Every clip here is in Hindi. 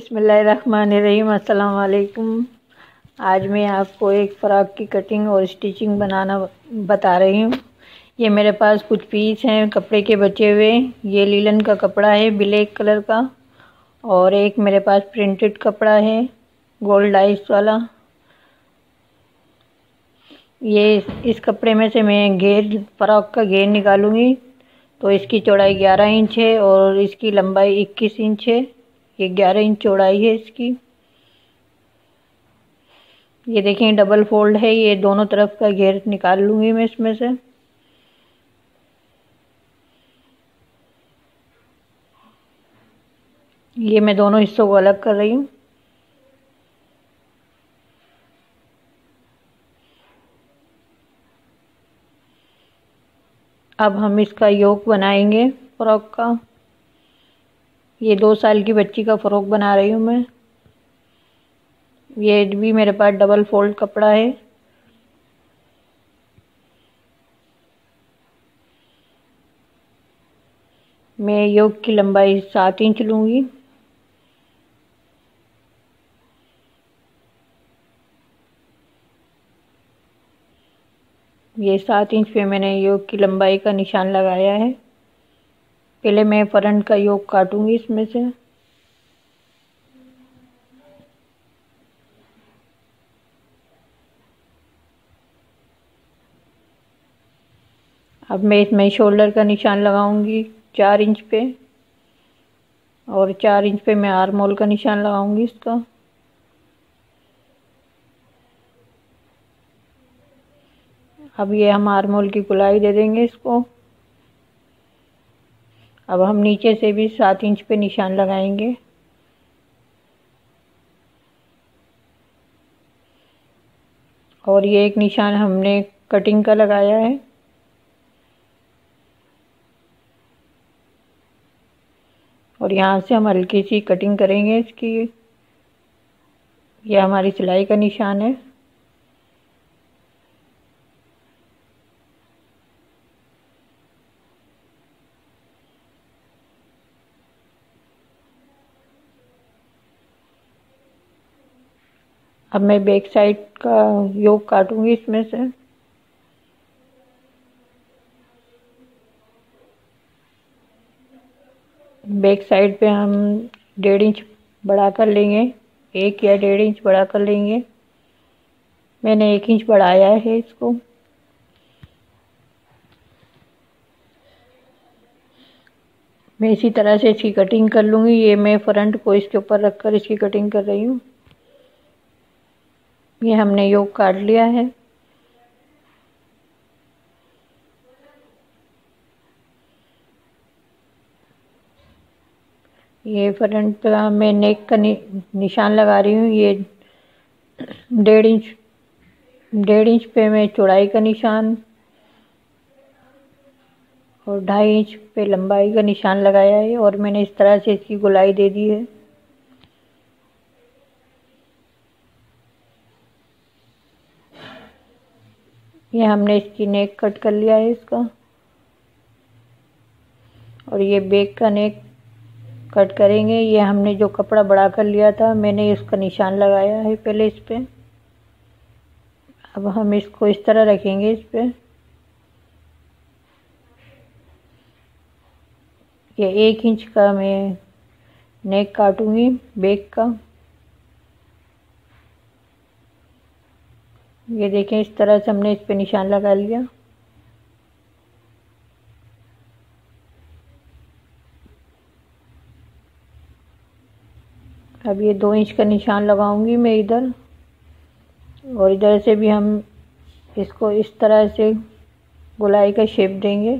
बिस्मिल्लाहिर्रहमानिर्रहीम। अस्सलाम वालेकुम। आज मैं आपको एक फ़्रॉक की कटिंग और स्टिचिंग बनाना बता रही हूँ। ये मेरे पास कुछ पीस हैं कपड़े के बचे हुए। ये लीलन का कपड़ा है ब्लैक कलर का, और एक मेरे पास प्रिंटेड कपड़ा है गोल्ड आइस वाला। ये इस कपड़े में से मैं फ़्रॉक का घेर निकालूंगी। तो इसकी चौड़ाई 11 इंच है और इसकी लंबाई 21 इंच है। ये 11 इंच चौड़ाई है इसकी। ये देखें डबल फोल्ड है। ये दोनों तरफ का घेर निकाल लूंगी मैं इसमें से। ये मैं दोनों हिस्सों को अलग कर रही हूँ। अब हम इसका योक बनाएंगे फ्रॉक का। ये 2 साल की बच्ची का फ्रॉक बना रही हूँ मैं। ये भी मेरे पास डबल फोल्ड कपड़ा है। मैं योक की लंबाई 7 इंच लूँगी। ये 7 इंच पे मैंने योक की लंबाई का निशान लगाया है। पहले मैं फ्रंट का योक काटूंगी इसमें से। अब मैं इसमें शोल्डर का निशान लगाऊंगी 4 इंच पे, और 4 इंच पे मैं आर्म होल का निशान लगाऊंगी इसका। अब ये हम आर्म होल की गोलाई दे देंगे इसको। अब हम नीचे से भी 7 इंच पे निशान लगाएंगे। और ये एक निशान हमने कटिंग का लगाया है। और यहाँ से हम हल्की सी कटिंग करेंगे इसकी। ये हमारी सिलाई का निशान है। अब मैं बैक साइड का योक काटूंगी इसमें से। बैक साइड पे हम 1.5 इंच बढ़ा कर लेंगे। 1 या 1.5 इंच बढ़ा कर लेंगे। मैंने 1 इंच बढ़ाया है इसको। मैं इसी तरह से इसकी कटिंग कर लूँगी। ये मैं फ्रंट को इसके ऊपर रखकर इसकी कटिंग कर रही हूँ। ये हमने योक काट लिया है। ये फ्रंट का मैं नेक का निशान लगा रही हूँ। ये 1.5 इंच पे मैं चौड़ाई का निशान और 2.5 इंच पे लंबाई का निशान लगाया है। और मैंने इस तरह से इसकी गोलाई दे दी है। ये हमने इसकी नेक कट कर लिया है इसका। और ये बैक का नेक कट करेंगे। ये हमने जो कपड़ा बड़ा कर लिया था मैंने इसका निशान लगाया है पहले इस पे। अब हम इसको इस तरह रखेंगे इस पे। ये 1 इंच का मैं नेक काटूंगी बैक का। ये देखें इस तरह से हमने इस पे निशान लगा लिया। अब ये 2 इंच का निशान लगाऊंगी मैं इधर, और इधर से भी हम इसको इस तरह से गोलाई का शेप देंगे।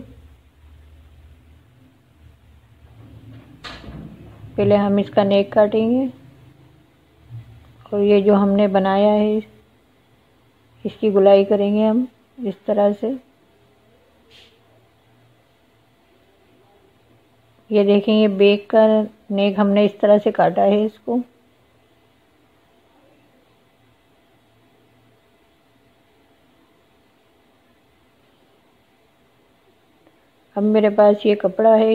पहले हम इसका नेक काटेंगे, और ये जो हमने बनाया है इसकी गोलाई करेंगे हम इस तरह से। ये देखें ये बैक का नेक हमने इस तरह से काटा है इसको। अब मेरे पास ये कपड़ा है।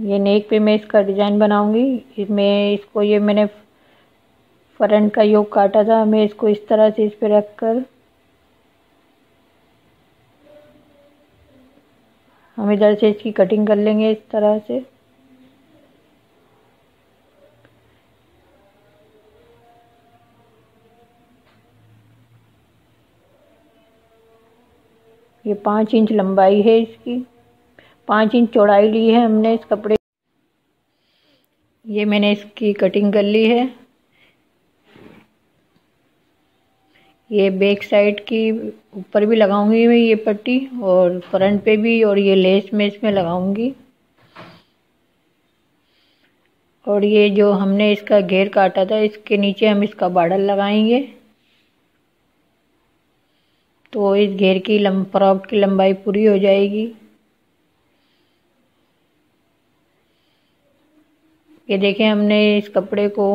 ये नेक पे मैं इसका डिज़ाइन बनाऊंगी। इसमें इसको ये मैंने फ्रंट का योक काटा था, मैं इसको इस तरह से इस पे रख कर हम इधर से इसकी कटिंग कर लेंगे इस तरह से। ये 5 इंच लंबाई है इसकी, 5 इंच चौड़ाई ली है हमने इस कपड़े। ये मैंने इसकी कटिंग कर ली है। ये बैक साइड की ऊपर भी लगाऊंगी मैं ये पट्टी, और फ्रंट पे भी, और ये लेस में इसमें लगाऊंगी। और ये जो हमने इसका घेर काटा था इसके नीचे हम इसका बॉर्डर लगाएंगे, तो इस घेर की फ्रॉक की लंबाई पूरी हो जाएगी। ये देखें, हमने इस कपड़े को,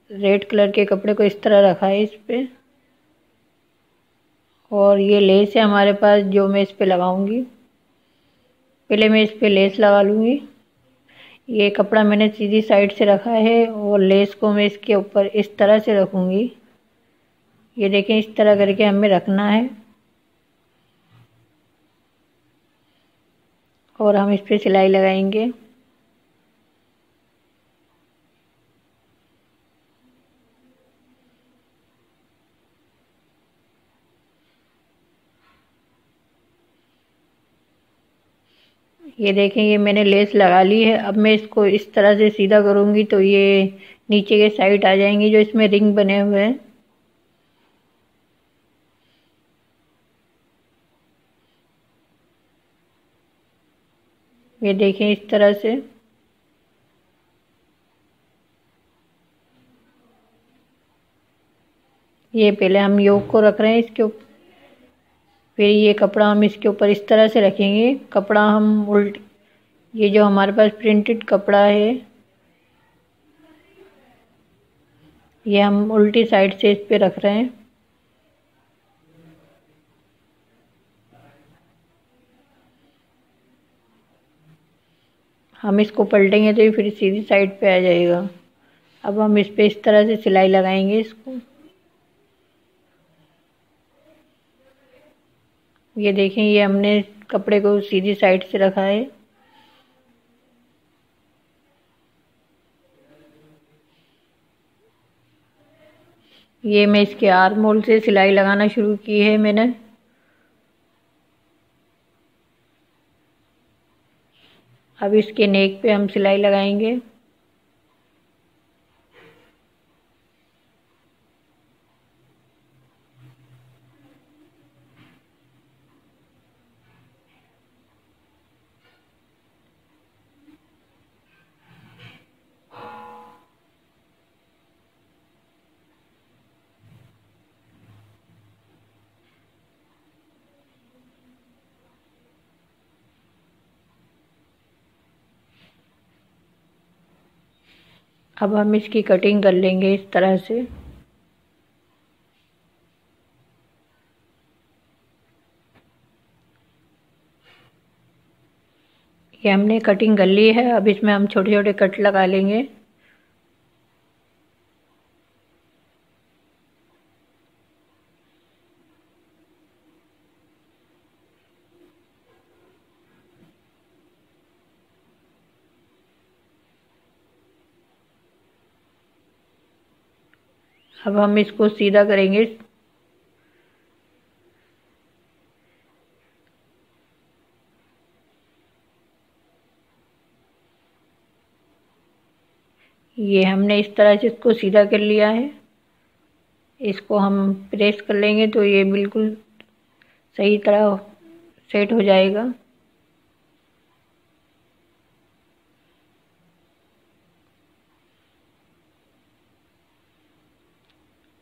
रेड कलर के कपड़े को इस तरह रखा है इस पे, और ये लेस है हमारे पास जो मैं इस पे लगाऊंगी। पहले मैं इस पे लेस लगा लूँगी। ये कपड़ा मैंने सीधी साइड से रखा है और लेस को मैं इसके ऊपर इस तरह से रखूँगी। ये देखें, इस तरह करके हमें रखना है और हम इस पे सिलाई लगाएंगे। ये देखें, ये मैंने लेस लगा ली है। अब मैं इसको इस तरह से सीधा करूँगी तो ये नीचे के साइड आ जाएंगी जो इसमें रिंग बने हुए हैं। ये देखें इस तरह से। ये पहले हम योक को रख रहे हैं इसके ऊपर, फिर ये कपड़ा हम इसके ऊपर इस तरह से रखेंगे। कपड़ा हम उल्ट, ये जो हमारे पास प्रिंटेड कपड़ा है ये हम उल्टी साइड से इस पे रख रहे हैं। हम इसको पलटेंगे तो ये फिर सीधी साइड पे आ जाएगा। अब हम इस पे इस तरह से सिलाई लगाएंगे इसको। ये देखें, ये हमने कपड़े को सीधी साइड से रखा है। ये मैं इसके आर्म होल से सिलाई लगाना शुरू की है मैंने। अब इसके नेक पे हम सिलाई लगाएंगे। अब हम इसकी कटिंग कर लेंगे इस तरह से। ये हमने कटिंग कर ली है। अब इसमें हम छोटे छोटे कट लगा लेंगे। अब हम इसको सीधा करेंगे। ये हमने इस तरह से इसको सीधा कर लिया है। इसको हम प्रेस कर लेंगे तो ये बिल्कुल सही तरह सेट हो जाएगा।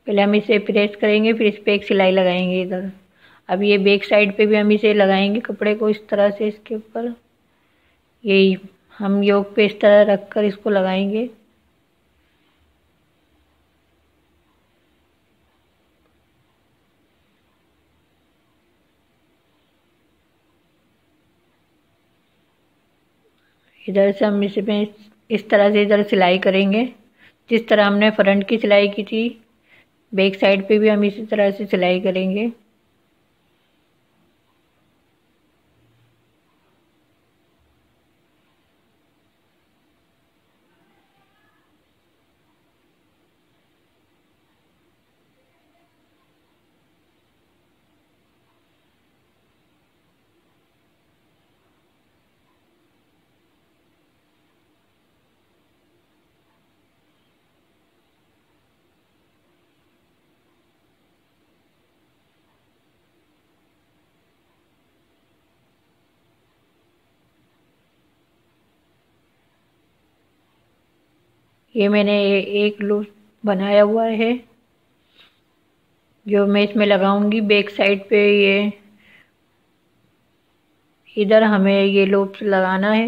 पहले हम इसे प्रेस करेंगे, फिर इस पे एक सिलाई लगाएंगे इधर। अब ये बैक साइड पे भी हम इसे लगाएंगे कपड़े को इस तरह से इसके ऊपर। यही हम योक पे इस तरह रख कर इसको लगाएंगे। इधर से हम इसमें इस तरह से इधर सिलाई करेंगे, जिस तरह हमने फ्रंट की सिलाई की थी बैक साइड पे भी हम इसी तरह से सिलाई करेंगे। ये मैंने एक लूप बनाया हुआ है जो मैं इसमें लगाऊंगी बैक साइड पे। ये इधर हमें ये लूप लगाना है।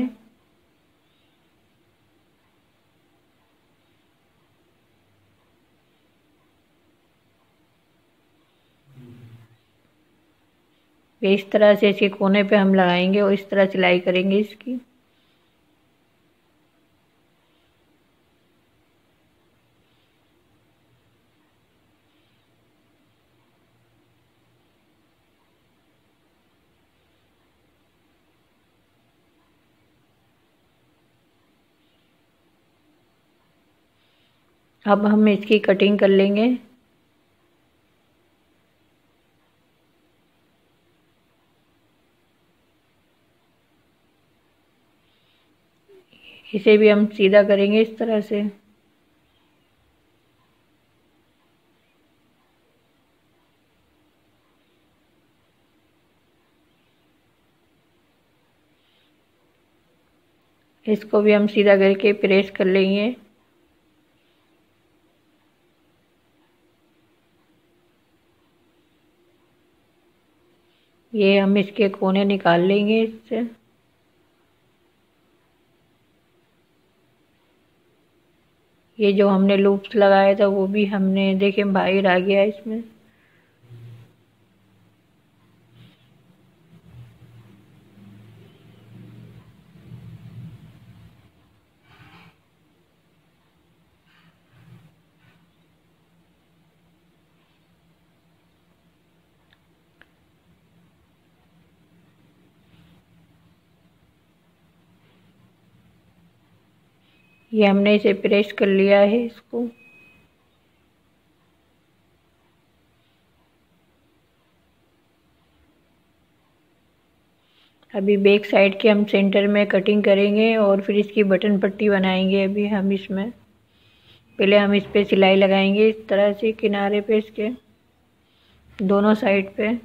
ये इस तरह से इसके कोने पे हम लगाएंगे और इस तरह सिलाई करेंगे इसकी। अब हम इसकी कटिंग कर लेंगे। इसे भी हम सीधा करेंगे इस तरह से। इसको भी हम सीधा करके प्रेस कर लेंगे। ये हम इसके कोने निकाल लेंगे इससे। ये जो हमने लूप्स लगाया था वो भी हमने देखे बाहर आ गया इसमें। ये हमने इसे प्रेस कर लिया है इसको। अभी बैक साइड के हम सेंटर में कटिंग करेंगे और फिर इसकी बटन पट्टी बनाएंगे। अभी हम इसमें पहले हम इस पे सिलाई लगाएंगे इस तरह से किनारे पे इसके दोनों साइड पे।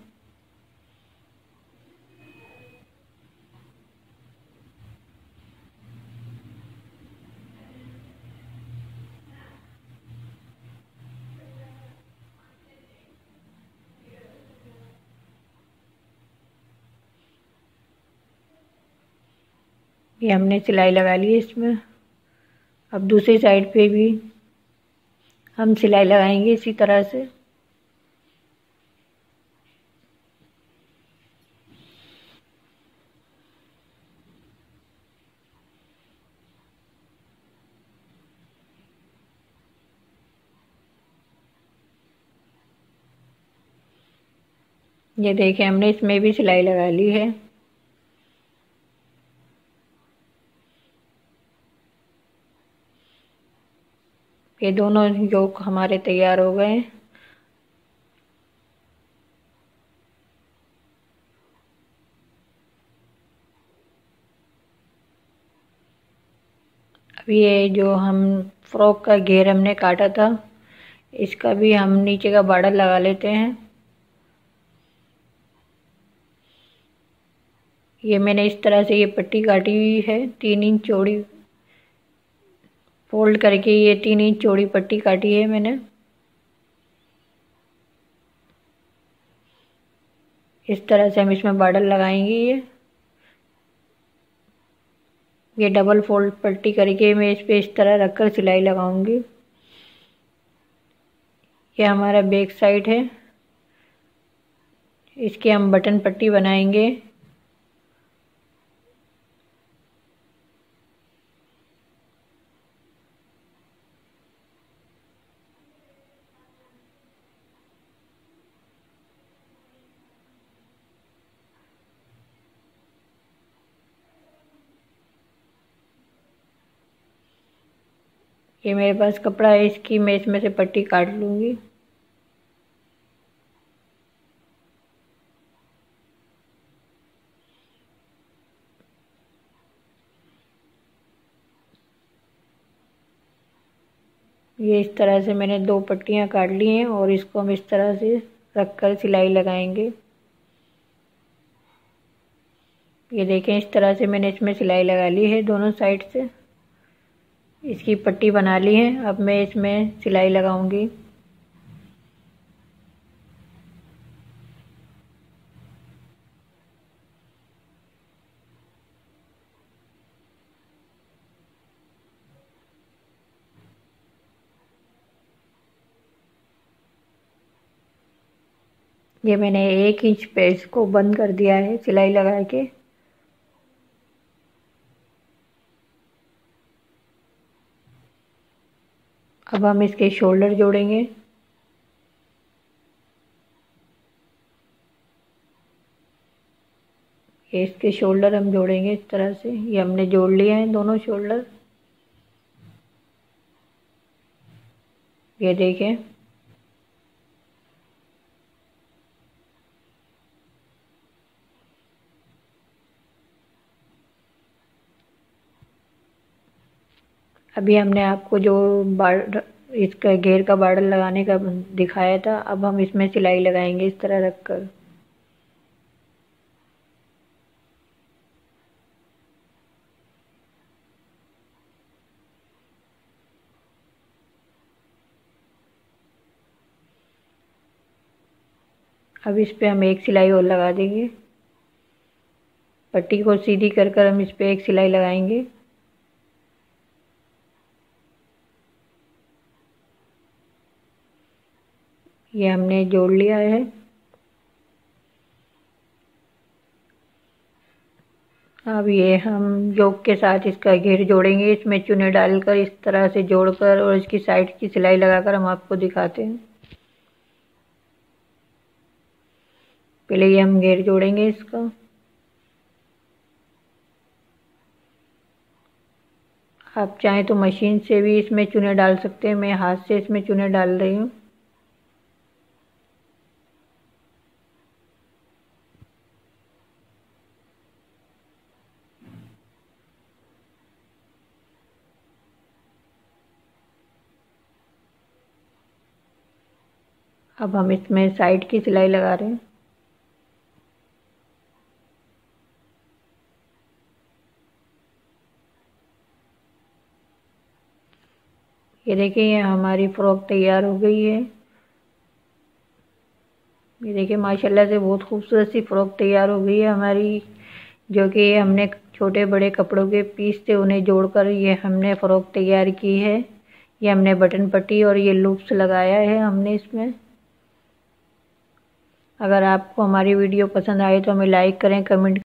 ये हमने सिलाई लगा ली है इसमें। अब दूसरी साइड पे भी हम सिलाई लगाएंगे इसी तरह से। ये देखें हमने इसमें भी सिलाई लगा ली है। ये दोनों योक हमारे तैयार हो गए। अब ये जो हम फ्रॉक का घेर हमने काटा था इसका भी हम नीचे का बॉर्डर लगा लेते हैं। ये मैंने इस तरह से ये पट्टी काटी हुई है 3 इंच चौड़ी, फोल्ड करके ये 3 इंच चौड़ी पट्टी काटी है मैंने। इस तरह से हम इसमें बॉर्डर लगाएंगे। ये डबल फोल्ड पट्टी करके मैं इस पे इस तरह रखकर सिलाई लगाऊंगी। ये हमारा बैक साइड है, इसके हम बटन पट्टी बनाएंगे। ये मेरे पास कपड़ा है, इसकी मैं इसमें से पट्टी काट लूँगी। ये इस तरह से मैंने 2 पट्टियाँ काट ली हैं और इसको हम इस तरह से रख कर सिलाई लगाएंगे। ये देखें, इस तरह से मैंने इसमें सिलाई लगा ली है दोनों साइड से। इसकी पट्टी बना ली है। अब मैं इसमें सिलाई लगाऊंगी। ये मैंने 1 इंच पे इसको बंद कर दिया है सिलाई लगा के। अब हम इसके शोल्डर जोड़ेंगे। ये इसके शोल्डर हम जोड़ेंगे इस तरह से। ये हमने जोड़ लिए हैं दोनों शोल्डर। ये देखें, अभी हमने आपको जो बार्डर, इसका घेर का बार्डर लगाने का दिखाया था, अब हम इसमें सिलाई लगाएंगे इस तरह रखकर। अब इस पे हम 1 सिलाई और लगा देंगे। पट्टी को सीधी कर कर हम इस पे 1 सिलाई लगाएंगे। ये हमने जोड़ लिया है। अब ये हम जोक के साथ इसका घेर जोड़ेंगे। इसमें चुने डालकर इस तरह से जोड़कर और इसकी साइड की सिलाई लगाकर हम आपको दिखाते हैं। पहले ये हम घेर जोड़ेंगे इसका। आप चाहें तो मशीन से भी इसमें चुने डाल सकते हैं। मैं हाथ से इसमें चुने डाल रही हूँ। अब हम इसमें साइड की सिलाई लगा रहे हैं। ये देखिए, ये हमारी फ्रॉक तैयार हो गई है। ये देखिए, माशाल्लाह से बहुत खूबसूरत सी फ्रॉक तैयार हो गई है हमारी, जो कि हमने छोटे बड़े कपड़ों के पीस थे उन्हें जोड़कर ये हमने फ्रॉक तैयार की है। ये हमने बटन पट्टी और ये लूप्स लगाया है हमने इसमें। अगर आपको हमारी वीडियो पसंद आए तो हमें लाइक करें, कमेंट